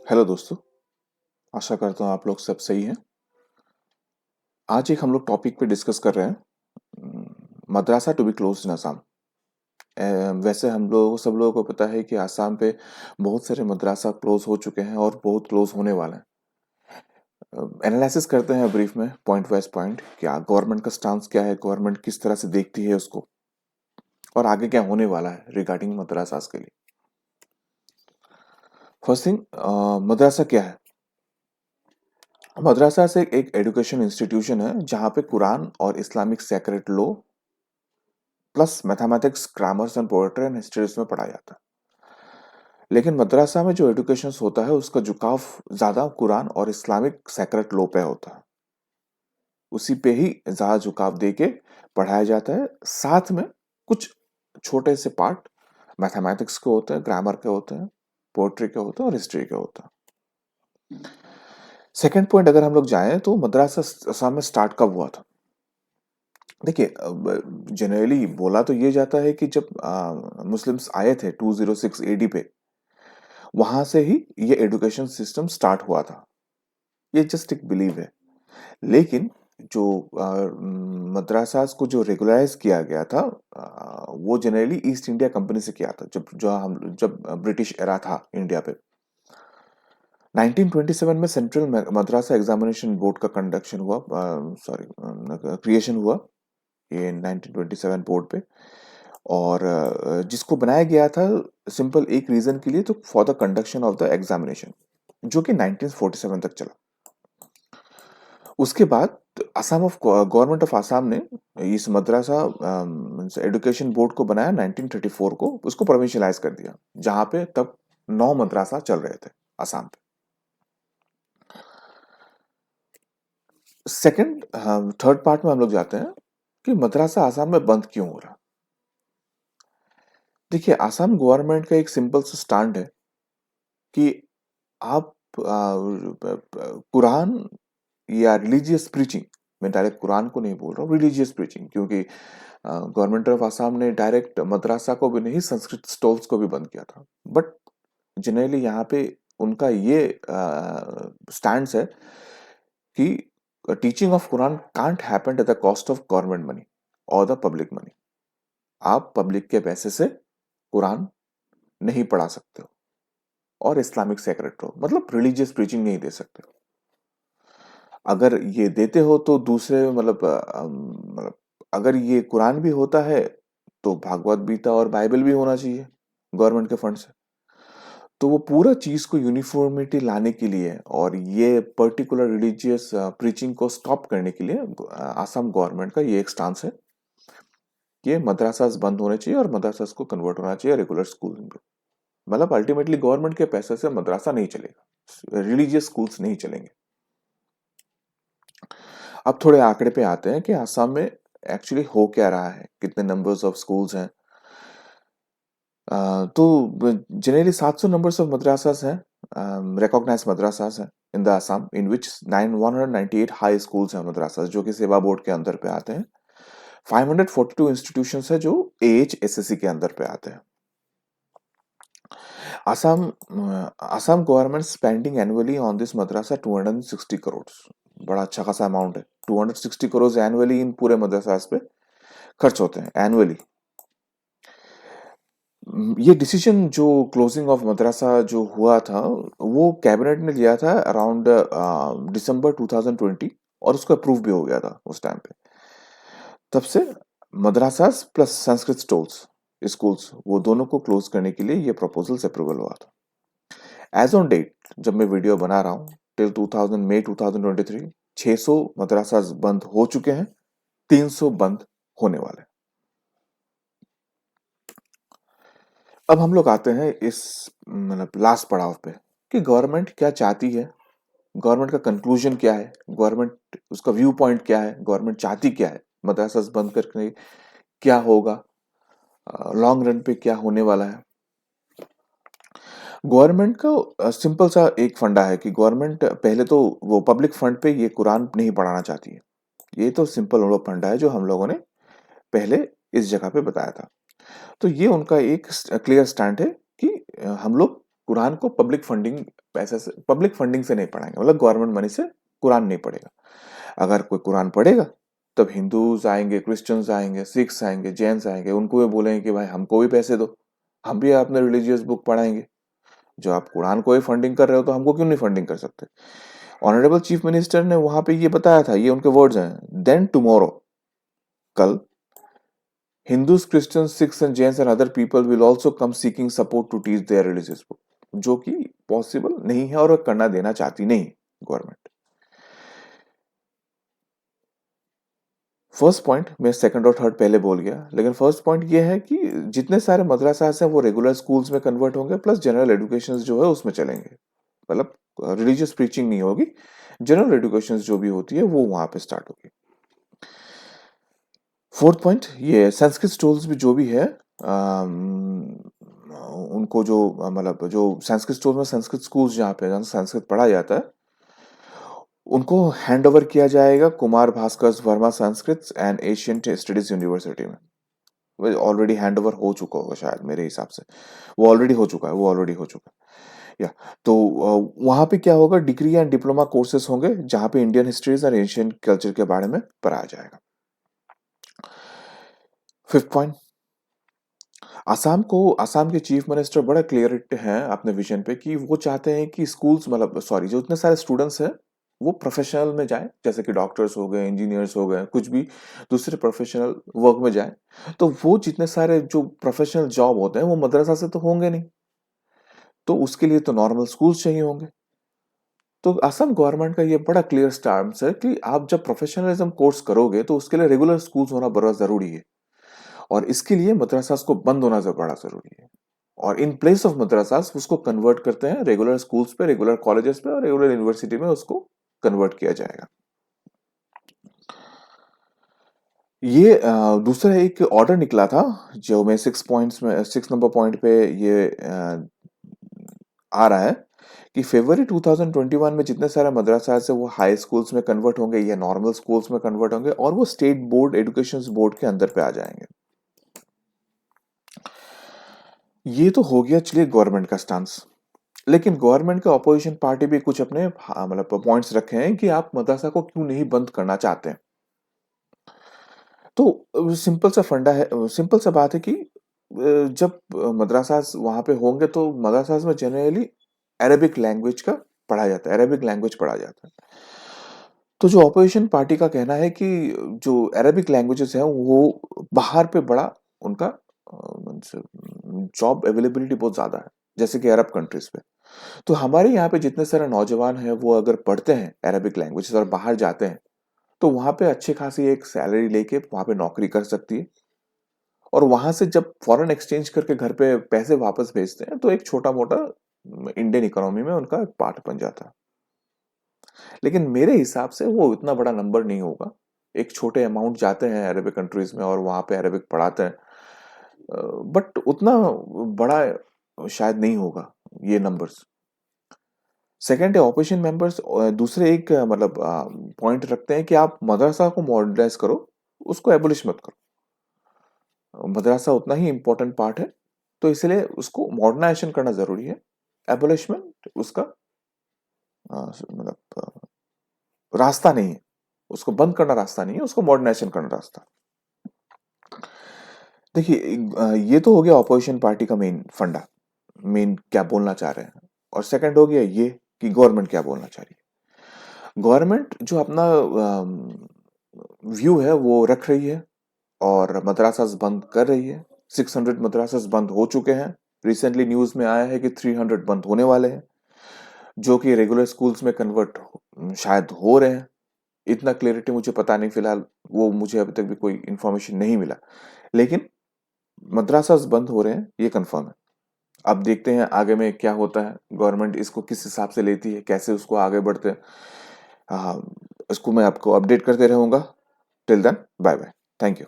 Hello दोस्तों। आशा करता हूँ आप लोग सब सही हैं। आज एक हम लोग टॉपिक पे डिस्कस कर रहे हैं, madrasa to be close in Assam. वैसे हम लोग सब लोगों को पता है कि असम पे बहुत सारे मद्रासा क्लोज हो चुके हैं और बहुत क्लोज होने वाले हैं। एनालिसिस करते हैं ब्रीफ में, पॉइंट वाइज पॉइंट, क्या गवर्नमेंट का स्टांस क्या है, गवर्नमेंट किस तरह से देखती है उसको, और आगे क्या होने वाला है रिगार्डिंग मद्रासास के लिए। फर्स्ट थिंग, मद्रासा क्या है। मद्रासा से एक एजुकेशन इंस्टीट्यूशन है जहाँ पे कुरान और Islamic sacred law plus mathematics, grammars and poetry and history इसमें पढ़ाया जाता है। लेकिन मद्रासा में जो एजुकेशन होता है उसका झुकाव ज्यादा कुरान और इस्लामिक सेक्रेट लॉ पे होता है। उसी पे ही ज्यादा झुकाव दे के पढ़ाया जाता है। साथ में कुछ छोटे से पार्ट मैथमेटिक्स के होते हैं, ग्रामर के होते हैं, पोएट्री के होते हैं और हिस्ट्री के होते हैं। सेकेंड पॉइंट अगर हम लोग जाएं तो मद्रासा असम में स्टार्ट कब हुआ था। देखिए, जनरली बोला तो ये जाता है कि जब मुस्लिम्स आए थे 206 एडी पे, वहां से ही ये एजुकेशन सिस्टम स्टार्ट हुआ था। ये जस्ट एक बिलीव है। लेकिन जो मद्रासास को जो रेगुलराइज किया गया था, वो जनरली ईस्ट इंडिया कंपनी से किया था, जब ब्रिटिश एरा था इंडिया पे। 1927 में सेंट्रल मद्रासा एग्जामिनेशन बोर्ड का कंडक्शन हुआ, सॉरी, क्रिएशन हुआ ये 1927 बोर्ड पे। और जिसको बनाया गया था सिंपल एक रीजन के लिए, तो for the conduction of the examination, जो कि 1947 तक चला। उसके बाद Assam of government of Assam ने इस मद्रासा एजुकेशन बोर्ड को बनाया 1934 को, उसको प्रोविंशियलाइज कर दिया, जहां पे तब 9 मद्रासा चल रहे थे असम पे। सेकंड, थर्ड पार्ट में हम लोग जाते हैं कि मद्रासा आसाम में बंद क्यों हो रहा। देखिए, आसाम गवर्नमेंट का एक सिंपल सा स्टैंड है कि आप कुरान या रिलीजियस प्रीचिंग, मैं डायरेक्ट कुरान को नहीं बोल रहा हूँ, रिलीजियस प्रीचिंग, क्योंकि गवर्नमेंट ऑफ आसाम ने डायरेक्ट मद्रासा को भी नहीं, संस्कृत स्टॉल्स को भी बंद किया था। बट जनरली यहाँ पे उनका ये स्टैंड है कि teaching of Quran can't happen at the cost of government money और द पब्लिक मनी। आप पब्लिक के पैसे से कुरान नहीं पढ़ा सकते हो और इस्लामिक सेक्रेट हो, मतलब रिलीजियस प्रीचिंग नहीं दे सकते हो। अगर ये देते हो तो दूसरे, मतलब अगर ये कुरान भी होता है तो भागवत गीता और बाइबल भी होना चाहिए गवर्नमेंट के फंड से। तो वो पूरा चीज को यूनिफॉर्मिटी लाने के लिए और ये पर्टिकुलर रिलीजियस प्रीचिंग को स्टॉप करने के लिए आसाम गवर्नमेंट का ये एक स्टांस है कि मदरसास बंद होने चाहिए और मदरसास को कन्वर्ट होना चाहिए रेगुलर स्कूल में। मतलब अल्टीमेटली गवर्नमेंट के पैसे से मदरसा नहीं चलेगा, रिलीजियस स्कूल्स नहीं चलेंगे। अब थोड़े आंकड़े पे आते हैं कि आसाम में एक्चुअली हो क्या रहा है, कितने नंबर्स ऑफ स्कूल्स हैं। तो जनरली 700 नंबर्स ऑफ मद्रासास हैं, रिकॉग्नाइज्ड मद्रासास हैं in the Assam, in which 198 high schools हैं मद्रासास, जो कि सेवा बोर्ड के अंदर पे आते हैं। 542 इंस्टीट्यूशंस है जो एएचएसएससी के अंदर पे आते हैं। Assam Assam government spending annually on this madrasa 260 crore. बड़ा अच्छा खासा अमाउंट है। 260 करोड़ एनुअली इन पूरे मद्रासास पे खर्च होते हैं एनुअली। ये डिसीजन जो क्लोजिंग ऑफ मद्रासा जो हुआ था, वो कैबिनेट ने लिया था अराउंड दिसंबर 2020, और उसको अप्रूव भी हो गया था उस टाइम पे। तब से मद्रासास प्लस संस्कृत स्टॉल्स स्कूल्स, वो दोनों को क्लोज करने के लिए ये प्रपोजल्स अप्रूवल हुआ था। एज ऑन डेट जब मैं वीडियो बना रहा हूँ, टिल 2000 मई 2023 600 मद्रासास बंद हो चुके हैं, 300 बंद होने वाले हैं। अब हम लोग आते हैं इस मतलब लास्ट पड़ाव पे कि गवर्नमेंट क्या चाहती है, गवर्नमेंट का कंक्लूजन क्या है, गवर्नमेंट उसका व्यू पॉइंट क्या है, गवर्नमेंट चाहती क्या है, मदरसा बंद करके क्या होगा, लॉन्ग रन पे क्या होने वाला है। गवर्नमेंट का सिंपल सा एक फंडा है कि गवर्नमेंट पहले तो वो पब्लिक फंड पे ये कुरान नहीं पढ़ाना चाहती है। ये तो सिंपल फंडा है जो हम लोगों ने पहले इस जगह पे बताया था। तो ये उनका एक क्लियर स्टैंड है कि हम लोग कुरान को पब्लिक फंडिंग पैसे से, पब्लिक फंडिंग से नहीं पढ़ाएंगे, मतलब गवर्नमेंट मनी से कुरान नहीं पढ़ेगा। अगर कोई कुरान पढ़ेगा तब हिंदूज आएंगे, क्रिश्चियंस आएंगे, सिख्स आएंगे, जैन्स आएंगे, उनको भी बोलेंगे कि भाई हमको भी पैसे दो, हम भी अपने रिलीजियस बुक पढ़ाएंगे। जो आप कुरान को ही फंडिंग कर रहे हो तो हमको क्यों नहीं फंडिंग कर सकते। ऑनरेबल चीफ मिनिस्टर ने वहां पे ये बताया था, ये उनके वर्ड्स हैं, देन टुमारो, कल, Hindus, Christians, Sikhs and Jains and other people will also come seeking support to teach their religious book, जो कि पॉसिबल नहीं है और करना देना चाहती नहीं गवर्नमेंट। फर्स्ट पॉइंट मैं सेकंड और थर्ड पहले बोल गया, लेकिन फर्स्ट पॉइंट ये है कि जितने सारे मदरसास हैं वो रेगुलर स्कूल्स में कन्वर्ट होंगे, प्लस जनरल एजुकेशन जो है उसमें चलेंगे, मतलब रिलीजियस प्रीचिंग नहीं होगी, जनरल एजुकेशन जो भी होती है वो वहां पे स्टार्ट होगी। फोर्थ पॉइंट ये संस्कृत स्टोर्स भी जो भी है, उनको जो मतलब जो संस्कृत स्टोर में संस्कृत स्कूल्स जहाँ संस्कृत पढ़ा जाता है उनको हैंड ओवर किया जाएगा Kumar Bhaskar Verma Sanskrit and Asian studies university में। ऑलरेडी हैंड ओवर हो चुका होगा शायद, मेरे हिसाब से वो ऑलरेडी हो चुका है, या तो वहां पे क्या होगा, डिग्री एंड डिप्लोमा कोर्सेज होंगे जहां पे इंडियन हिस्ट्रीज और एशियन कल्चर के बारे में पढ़ाया जाएगा। फिफ्थ पॉइंट, आसाम के चीफ मिनिस्टर बड़ा क्लियर हैं अपने विजन पे कि वो चाहते हैं कि स्कूल्स, मतलब सॉरी, जो इतने सारे स्टूडेंट्स हैं वो प्रोफेशनल में जाए, जैसे कि डॉक्टर्स हो गए, इंजीनियर्स हो गए, कुछ भी दूसरे प्रोफेशनल वर्क में जाए। तो वो जितने सारे जो प्रोफेशनल जॉब होते हैं वो मदरसा से तो होंगे नहीं, तो उसके लिए तो नॉर्मल स्कूल्स चाहिए होंगे। तो असम गवर्नमेंट का ये बड़ा क्लियर स्टांस है कि आप जब प्रोफेशनलिज्म कोर्स करोगे तो उसके लिए रेगुलर स्कूल्स होना बड़ा जरूरी है, और इसके लिए मदरसास को बंद होना बड़ा जरूरी है, और इन प्लेस ऑफ मदरसास उसको कन्वर्ट करते हैं रेगुलर स्कूल्स पे, रेगुलर कॉलेजेस पे और रेगुलर यूनिवर्सिटी में उसको कन्वर्ट किया जाएगा। ये दूसरा एक ऑर्डर निकला था जो मैं 6 नंबर पॉइंट पे ये आ रहा है कि फरवरी 2021 में जितने सारे मदरसा है वो हाई स्कूल्स में कन्वर्ट होंगे या नॉर्मल स्कूल्स में कन्वर्ट होंगे और वो स्टेट बोर्ड एजुकेशन बोर्ड के अंदर पे आ जाएंगे। ये तो हो गया चलिए गवर्नमेंट का स्टांस, लेकिन गवर्नमेंट के ऑपोजिशन पार्टी भी कुछ अपने मतलब पॉइंट्स रखे हैं कि आप मदरसा को क्यों नहीं बंद करना चाहते हैं। तो सिंपल सा फंडा है, सिंपल सा बात है कि जब मदरसास वहां पे होंगे तो मदरसास में जनरली अरेबिक लैंग्वेज का पढ़ा जाता है, अरेबिक लैंग्वेज पढ़ा जाता है। तो जो ऑपोजिशन पार्टी का कहना है कि जो अरेबिक लैंग्वेजेस हैं वो बाहर पे बड़ा उनका जॉब अवेलेबिलिटी बहुत ज्यादा है, जैसे कि अरब कंट्रीज पे। तो हमारे यहाँ पे जितने सारे नौजवान हैं वो अगर पढ़ते हैं अरेबिक लैंग्वेजेस और बाहर जाते हैं तो वहां पे अच्छी खासी एक सैलरी लेके वहां पे नौकरी कर सकती है, और वहां से जब फॉरेन एक्सचेंज करके घर पे पैसे वापस भेजते हैं तो एक छोटा मोटा इंडियन इकोनॉमी में उनका पार्ट बन जाता है। लेकिन मेरे हिसाब से वो इतना बड़ा नंबर नहीं होगा, एक छोटे अमाउंट जाते हैं अरेबिक कंट्रीज में और वहां पे अरेबिक पढ़ाते हैं, बट उतना बड़ा शायद नहीं होगा ये नंबर्स। सेकेंड है ऑपोजिशन मेंबर्स दूसरे एक मतलब पॉइंट रखते हैं कि आप मदरसा को मॉडर्नाइज करो, उसको एबोलिश मत करो। मदरसा उतना ही इंपॉर्टेंट पार्ट है, तो इसलिए उसको मॉडर्नाइजेशन करना जरूरी है, एबोलिशमेंट उसका मतलब रास्ता नहीं है, उसको बंद करना रास्ता नहीं है, उसको मॉडर्नाइजेशन करना रास्ता। देखिए ये तो हो गया ऑपोजिशन पार्टी का मेन फंडा, मेन क्या बोलना चाह रहे हैं, और सेकंड हो गया ये कि गवर्नमेंट क्या बोलना चाह रही है। गवर्नमेंट जो अपना व्यू है वो रख रही है और मदरसास बंद कर रही है। 600 मदरसास बंद हो चुके हैं, रिसेंटली न्यूज में आया है कि 300 बंद होने वाले हैं, जो कि रेगुलर स्कूल्स में कन्वर्ट शायद हो रहे हैं। इतना क्लियरिटी मुझे पता नहीं फिलहाल, वो मुझे अभी तक भी कोई इंफॉर्मेशन नहीं मिला, लेकिन मदरसास बंद हो रहे हैं ये कंफर्म है। अब देखते हैं आगे में क्या होता है, गवर्नमेंट इसको किस हिसाब से लेती है, कैसे उसको आगे बढ़ते हैं। हाँ, इसको मैं आपको अपडेट करते रहूंगा। Till then bye bye, thank you.